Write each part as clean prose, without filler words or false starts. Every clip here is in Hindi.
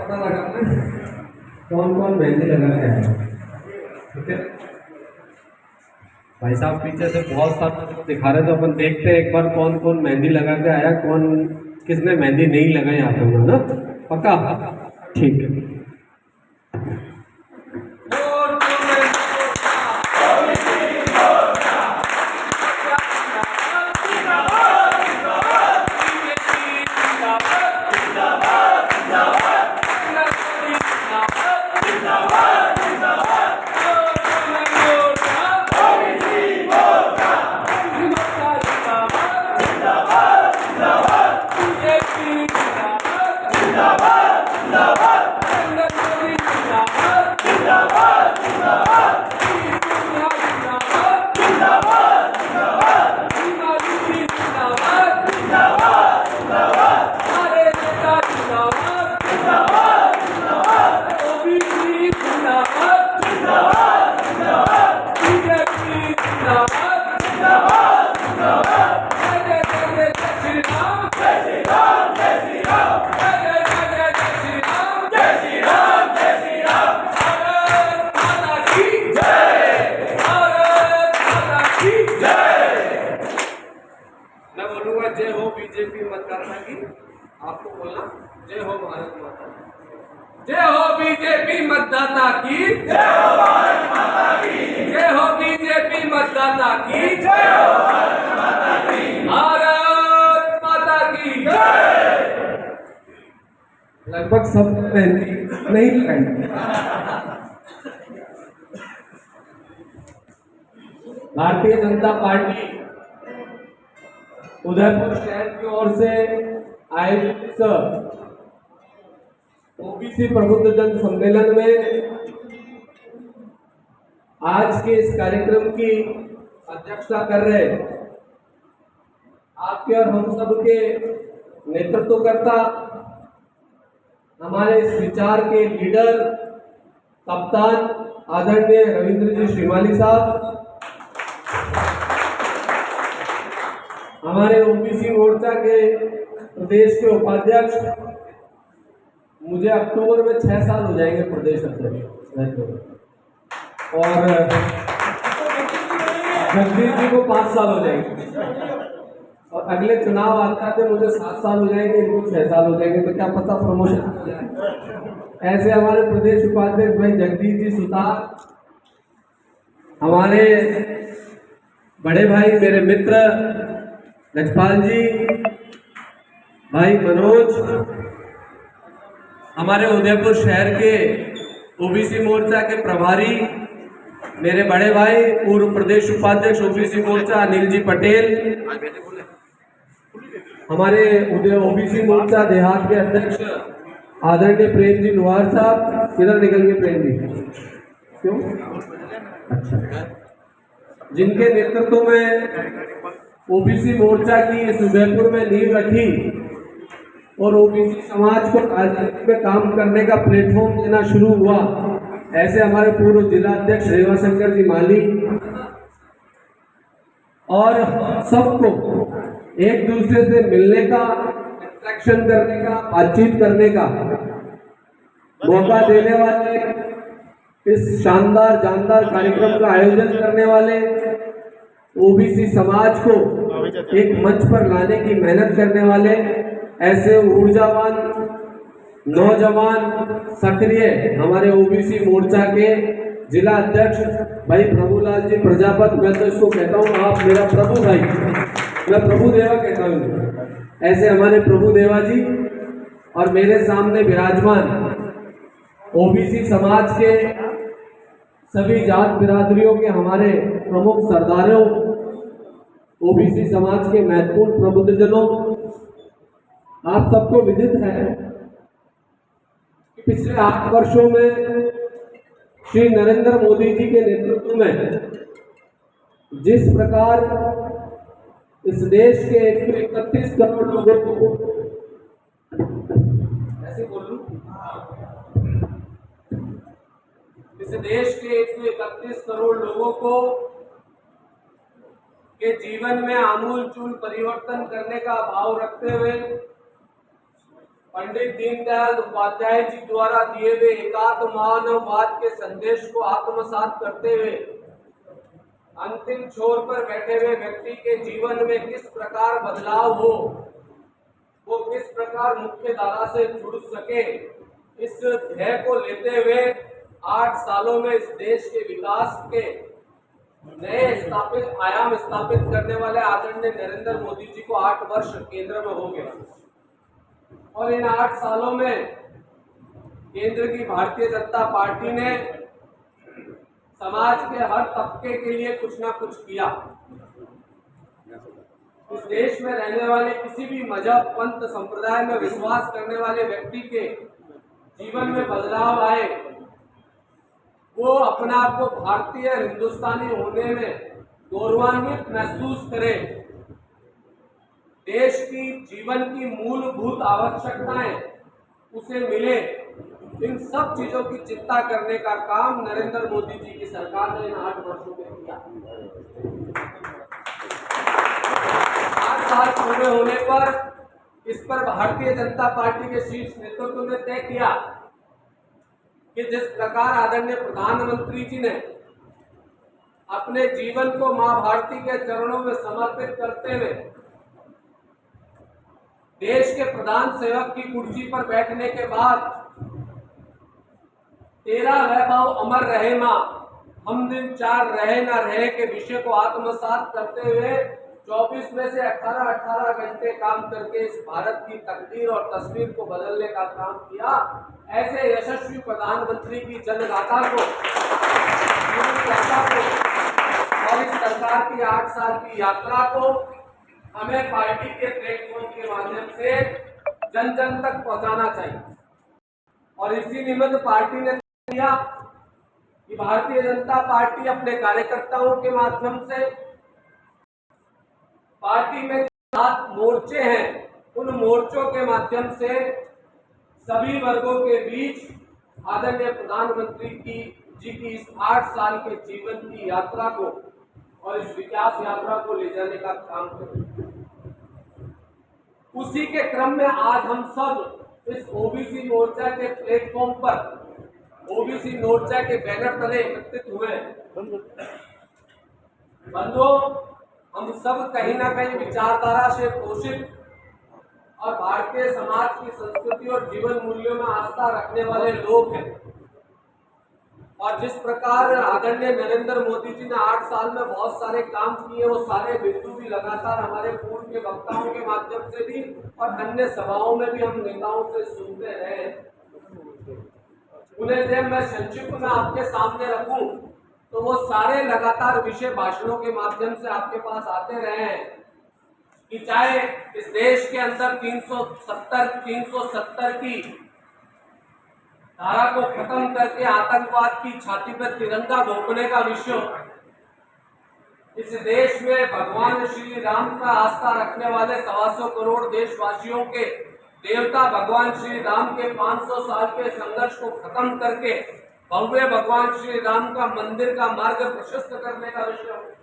पता लगाना है कौन कौन मेहंदी लगा के आया। ठीक है भाई साहब, पीछे से बहुत सारा दिखा रहे, तो अपन देखते हैं एक बार कौन कौन मेहंदी लगा के आया, कौन किसने मेहंदी नहीं लगाई यहाँ पे ना। पक्का? ठीक है। मैं बोलूंगा जय हो बीजेपी मतदाता की, आपको बोलना जय हो भारत माता, जय हो बीजेपी मतदाता की, जय हो भारत माता की, जय हो बीजेपी मतदाता की, जय हो भारत माता की, भारत माता की जय। लगभग सब मेहंदी नहीं लगाई। भारतीय जनता पार्टी उदयपुर शहर की ओर से आयोजित ओबीसी प्रबुद्ध जन सम्मेलन में आज के इस कार्यक्रम की अध्यक्षता कर रहे आपके और हम सब के नेतृत्वकर्ता, हमारे इस विचार के लीडर, कप्तान आदरणीय रविंद्र जी श्रीमाली साहब, हमारे ओबीसी मोर्चा के प्रदेश के उपाध्यक्ष, मुझे अक्टूबर में 6 साल हो जाएंगे प्रदेश अध्यक्ष, और जगदीश जी को 5 साल हो जाएंगे, और अगले चुनाव आता है मुझे 7 साल हो जाएंगे, इनको 6 साल हो जाएंगे, तो क्या पता प्रमोशन हो जाए। ऐसे हमारे प्रदेश उपाध्यक्ष भाई जगदीश जी सुतार, हमारे बड़े भाई मेरे मित्र लजपाल जी, भाई मनोज, हमारे उदयपुर शहर के ओबीसी मोर्चा के प्रभारी मेरे बड़े भाई पूर्व प्रदेश उपाध्यक्ष ओबीसी मोर्चा अनिल जी पटेल, हमारे ओबीसी मोर्चा देहात के अध्यक्ष आदरणीय प्रेम जी लोहार साहब, किधर निकल गए प्रेम जी? क्यों? अच्छा, जिनके नेतृत्व में ओबीसी मोर्चा की इस उदयपुर में नींव रखी और ओबीसी समाज को राजनीति में काम करने का प्लेटफॉर्म देना शुरू हुआ, ऐसे हमारे पूर्व जिला अध्यक्ष रेवा शंकर जी माली, और सबको एक दूसरे से मिलने का, इंटरेक्शन करने का, बातचीत करने का मौका देने वाले, इस शानदार जानदार कार्यक्रम का आयोजन करने वाले, ओबीसी समाज को एक मंच पर लाने की मेहनत करने वाले ऐसे ऊर्जावान नौजवान सक्रिय हमारे ओबीसी मोर्चा के जिला अध्यक्ष भाई प्रभुलाल जी प्रजापत, मैं तो इसको कहता हूँ आप मेरा प्रभु भाई, मैं प्रभु देवा कहता हूँ, ऐसे हमारे प्रभु देवा जी, और मेरे सामने विराजमान ओबीसी समाज के सभी जात बिरादरियों के हमारे प्रमुख सरदारों, ओबीसी समाज के महत्वपूर्ण प्रबुद्धजनों, आप सबको विदित है कि पिछले 8 वर्षों में श्री नरेंद्र मोदी जी के नेतृत्व में जिस प्रकार इस देश के 131 करोड़ लोगों को, ऐसे बोलूं, इस देश के 131 करोड़ लोगों को के जीवन में आमूल चूल परिवर्तन करने का भाव रखते हुए पंडित दीनदयाल उपाध्याय जी द्वारा दिए हुए एकात्म मानववाद के संदेश को आत्मसात करते हुए अंतिम छोर पर बैठे हुए व्यक्ति के जीवन में किस प्रकार बदलाव हो, वो किस प्रकार मुख्य धारा से जुड़ सके, इस ध्येय को लेते हुए 8 सालों में इस देश के विकास के नए आयाम स्थापित करने वाले आदरणीय नरेंद्र मोदी जी को 8 वर्ष केंद्र में हो गया और इन 8 सालों में केंद्र की भारतीय जनता पार्टी ने समाज के हर तबके के लिए कुछ ना कुछ किया। इस देश में रहने वाले किसी भी मजहब, पंथ, संप्रदाय में विश्वास करने वाले व्यक्ति के जीवन में बदलाव आए, वो अपने आप को भारतीय हिंदुस्तानी होने में गौरवान्वित महसूस करे, देश की जीवन की मूलभूत आवश्यकताएं उसे मिले, इन सब चीजों की चिंता करने का काम नरेंद्र मोदी जी की सरकार ने इन 8 वर्षों में किया। 8 साल पूरे होने पर इस पर भारतीय जनता पार्टी के शीर्ष नेतृत्व ने तय किया कि जिस प्रकार आदरणीय प्रधानमंत्री जी ने अपने जीवन को मां भारती के चरणों में समर्पित करते हुए देश के प्रधान सेवक की कुर्सी पर बैठने के बाद तेरा वैभव अमर रहे मां, हम दिन 4 रहे न रहे के विषय को आत्मसात करते हुए 24 में से 18 घंटे काम करके इस भारत की तकदीर और तस्वीर को बदलने का काम किया। ऐसे यशस्वी प्रधानमंत्री की जनगाथा को और इस सरकार की 8 साल की यात्रा को हमें पार्टी के प्लेटफॉर्म के माध्यम से जन जन तक पहुंचाना चाहिए और इसी निमित्त पार्टी ने किया कि भारतीय जनता पार्टी अपने कार्यकर्ताओं के माध्यम से पार्टी में 7 मोर्चे हैं, उन मोर्चों के माध्यम से सभी वर्गों के बीच आदरणीय प्रधानमंत्री जी की इस 8 साल के जीवन की यात्रा को और इस विकास यात्रा को ले जाने का काम करें। उसी के क्रम में आज हम सब इस ओबीसी मोर्चा के प्लेटफॉर्म पर ओबीसी मोर्चा के बैनर तले एकत्रित हुए। बंधुओं, हम सब कहीं ना कहीं विचारधारा से पोषित और भारतीय समाज की संस्कृति और जीवन मूल्यों में आस्था रखने वाले लोग हैं और जिस प्रकार आदरणीय नरेंद्र मोदी जी ने 8 साल में बहुत सारे काम किए, वो सारे बिंदु भी लगातार हमारे पूर्व के वक्ताओं के माध्यम से भी और अन्य सभाओं में भी हम नेताओं से सुनते रहे। उन्हें जब मैं संक्षिप्त में आपके सामने रखूं तो वो सारे लगातार विषय भाषणों के माध्यम से आपके पास आते रहे हैं कि चाहे इस देश के अंदर 370 की धारा को खत्म करके आतंकवाद की छाती पर तिरंगा भोंकने का विषय, इस देश में भगवान श्री राम का आस्था रखने वाले 125 करोड़ देशवासियों के देवता भगवान श्री राम के 500 साल के संघर्ष को खत्म करके भव्य भगवान श्री राम का मंदिर का मार्ग प्रशस्त करने का विषय,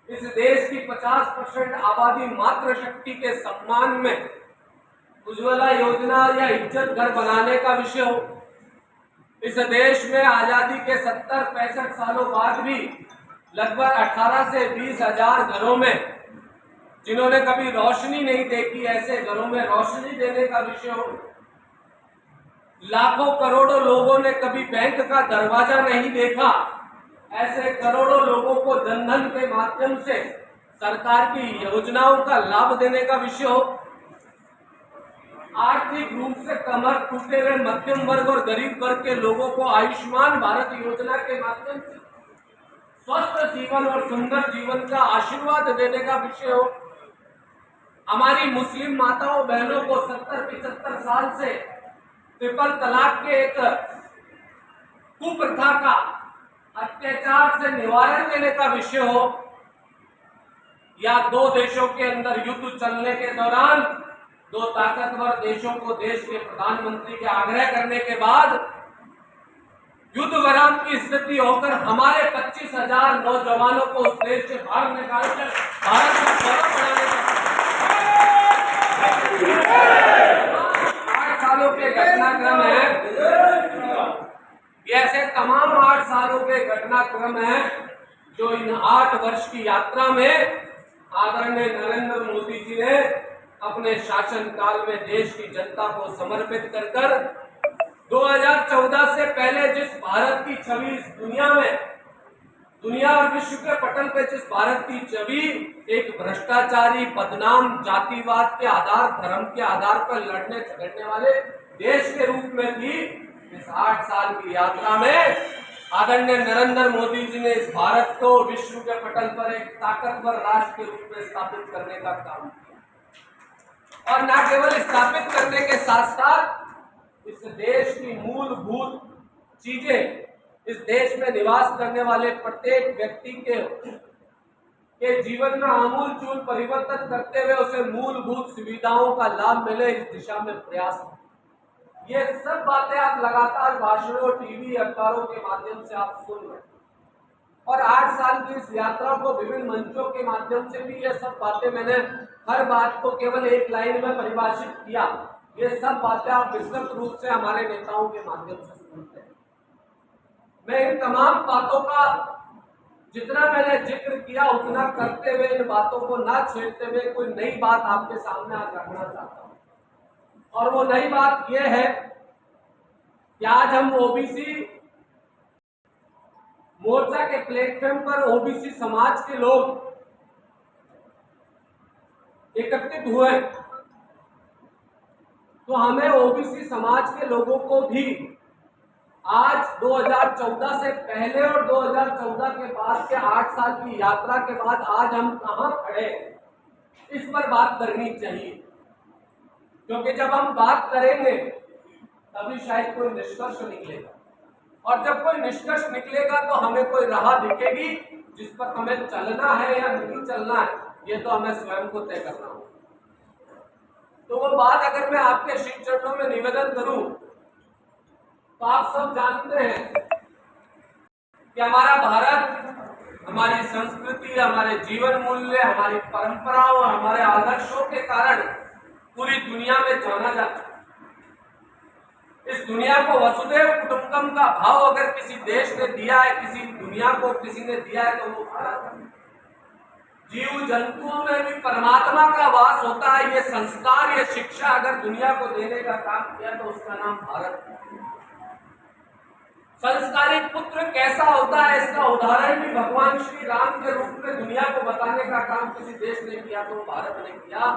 इस देश की 50% आबादी मातृशक्ति के सम्मान में उज्ज्वला योजना या इज्जत घर बनाने का विषय हो, इस देश में आजादी के 70-65 सालों बाद भी लगभग 18 से 20 हजार घरों में जिन्होंने कभी रोशनी नहीं देखी, ऐसे घरों में रोशनी देने का विषय हो, लाखों करोड़ों लोगों ने कभी बैंक का दरवाजा नहीं देखा, ऐसे करोड़ों लोगों को जनधन के माध्यम से सरकार की योजनाओं का लाभ देने का विषय हो, आर्थिक रूप से कमर टूटे हुए मध्यम वर्ग और गरीब वर्ग के लोगों को आयुष्मान भारत योजना के माध्यम से स्वस्थ जीवन और सुंदर जीवन का आशीर्वाद देने का विषय हो, हमारी मुस्लिम माताओं बहनों को 70-75 साल से ट्रिपल तलाक के एक कुप्रथा का अत्याचार से निवारण देने का विषय हो, या 2 देशों के अंदर युद्ध चलने के दौरान 2 ताकतवर देशों को देश के प्रधानमंत्री के आग्रह करने के बाद युद्ध विराम की स्थिति होकर हमारे 25,000 नौजवानों को उस देश से बाहर निकालकर भारत का गौरव बढ़ाने का सालों के घटनाक्रम है, ये ऐसे तमाम 8 सालों के घटनाक्रम है जो इन 8 वर्ष की यात्रा में आदरणीय नरेंद्र मोदी जी ने अपने शासन काल में देश की जनता को समर्पित कर 2014 से पहले जिस भारत की छवि इस दुनिया और विश्व के पटल पे जिस भारत की छवि एक भ्रष्टाचारी, बदनाम, जातिवाद के आधार, धर्म के आधार पर लड़ने झगड़ने वाले देश के रूप में थी, इस 8 साल की यात्रा में आदरणीय नरेंद्र मोदी जी ने इस भारत को विश्व के पटल पर एक ताकतवर राष्ट्र के रूप में स्थापित करने का काम किया। और न केवल स्थापित करने के साथ साथ इस देश की मूलभूत चीजें, इस देश में निवास करने वाले प्रत्येक व्यक्ति के जीवन में आमूल चूल परिवर्तन करते हुए उसे मूलभूत सुविधाओं का लाभ मिले, इस दिशा में प्रयास। ये सब बातें आप लगातार भाषणों, टीवी, अखबारों के माध्यम से आप सुन रहे हैं और 8 साल की इस यात्रा को विभिन्न मंचों के माध्यम से भी ये सब बातें, मैंने हर बात को केवल एक लाइन में परिभाषित किया, ये सब बातें आप विस्तृत रूप से हमारे नेताओं के माध्यम से सुनते हैं। मैं इन तमाम बातों का जितना मैंने जिक्र किया उतना करते हुए, इन बातों को ना छेड़ते हुए कोई नई बात आपके सामने आज रखना चाहता हूं। और वो नई बात यह है कि आज हम ओबीसी मोर्चा के प्लेटफॉर्म पर ओबीसी समाज के लोग एकत्रित हुए, तो हमें ओबीसी समाज के लोगों को भी आज 2014 से पहले और 2014 के बाद के 8 साल की यात्रा के बाद आज हम कहां खड़े, इस पर बात करनी चाहिए। क्योंकि जब हम बात करेंगे तभी शायद कोई निष्कर्ष निकलेगा, और जब कोई निष्कर्ष निकलेगा तो हमें कोई राह दिखेगी जिस पर हमें चलना है या नहीं चलना है, ये तो हमें स्वयं को तय करना होगा। तो वो बात अगर मैं आपके श्री चरणों में निवेदन करूं, तो आप सब जानते हैं कि हमारा भारत, हमारी संस्कृति, हमारे जीवन मूल्य, हमारी परंपराओं और हमारे आदर्शों के कारण पूरी दुनिया में जाना जाता है। इस दुनिया को वसुधैव कुटुंबकम का भाव अगर किसी देश ने दिया है, किसी दुनिया को किसी ने दिया है, तो वो भारत है। जीव जंतुओं में भी परमात्मा का वास होता है। ये संस्कार, ये शिक्षा अगर दुनिया को देने का काम किया तो उसका नाम भारत है। संस्कारित पुत्र कैसा होता है, इसका उदाहरण भी भगवान श्री राम के रूप में दुनिया को बताने का काम किसी देश ने किया तो भारत ने किया।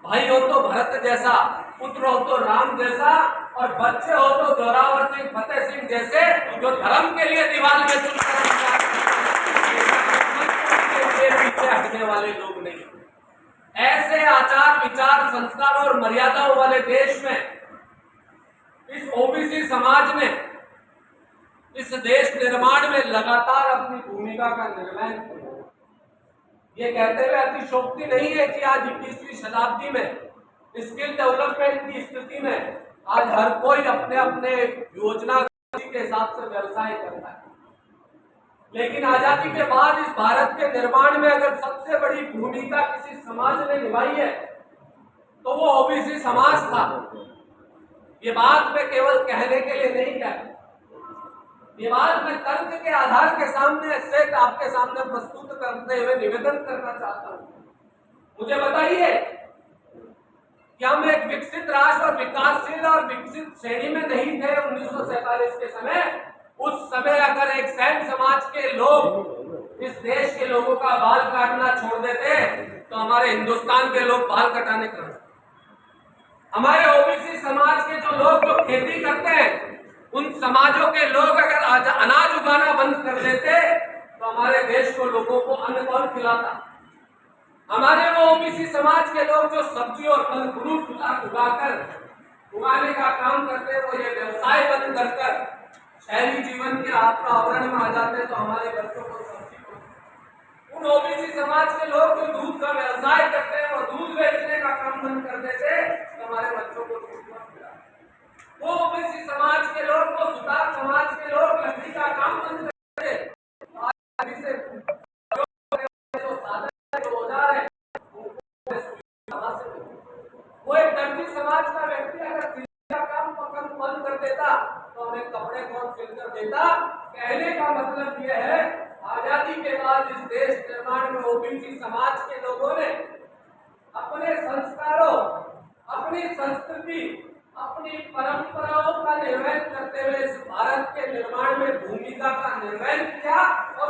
भाई हो तो भरत जैसा, पुत्र हो तो राम जैसा, और बच्चे हो तो जोरावर सिंह, फतेह सिंह जैसे, जो धर्म के लिए दीवार में पीछे हटने वाले लोग नहीं। ऐसे आचार विचार, संस्कार और मर्यादाओं वाले देश में इस ओबीसी समाज ने इस देश निर्माण में लगातार अपनी भूमिका का निर्वहन किया। ये कहते हुए अतिशोक्ति नहीं है कि आज 21वीं शताब्दी में स्किल डेवलपमेंट की स्थिति में आज हर कोई अपने अपने योजना के हिसाब से व्यवसाय करता है, लेकिन आजादी के बाद इस भारत के निर्माण में अगर सबसे बड़ी भूमिका किसी समाज ने निभाई है तो वो ओबीसी समाज था। ये बात मैं केवल कहने के लिए नहीं कहता, ये बात मैं तर्क के आधार के सामने से आपके सामने प्रस्तुत करते हुए निवेदन करना चाहता हूं। मुझे बताइए कि हम एक विकसित राष्ट्र और विकासशील और विकसित श्रेणी में नहीं थे 1947 के समय। उस समय अगर एक सैन समाज के लोग इस देश के लोगों का बाल काटना छोड़ देते तो हमारे हिंदुस्तान के लोग बाल कटाने कर, हमारे ओबीसी समाज के जो लोग जो खेती करते हैं उन समाजों के लोग अगर आज अनाज उगाना बंद कर देते तो हमारे देश को लोगों को अन्न कौन खिलाता। हमारे वो ओबीसी समाज के लोग जो सब्जी और फल फ्रूट उगाने का काम करते, वो ये व्यवसाय बंद कर शहरी जीवन के आवरण में आ जाते तो हमारे बच्चों को सब्जी, उन ओबीसी समाज के लोग जो दूध का व्यवसाय करते हैं वो दूध बेचने का काम बंद कर देते तो हमारे बच्चों को वो ओबीसी समाज के लोग, वो सुतार समाज के लोग लकड़ी का काम बंद करते, जो साधन जो औजार है वो एक दर्जी समाज का व्यक्ति अगर सिलाई का काम देता तो हमें कपड़े कौन सिलकर देता। कहने का मतलब यह है, आजादी के बाद इस देश निर्माण में ओबीसी समाज के लोगों ने अपने संस्कारों, अपनी संस्कृति, अपनी परंपराओं का निर्वहन करते हुए इस भारत के निर्माण में भूमिका का निर्वहन किया और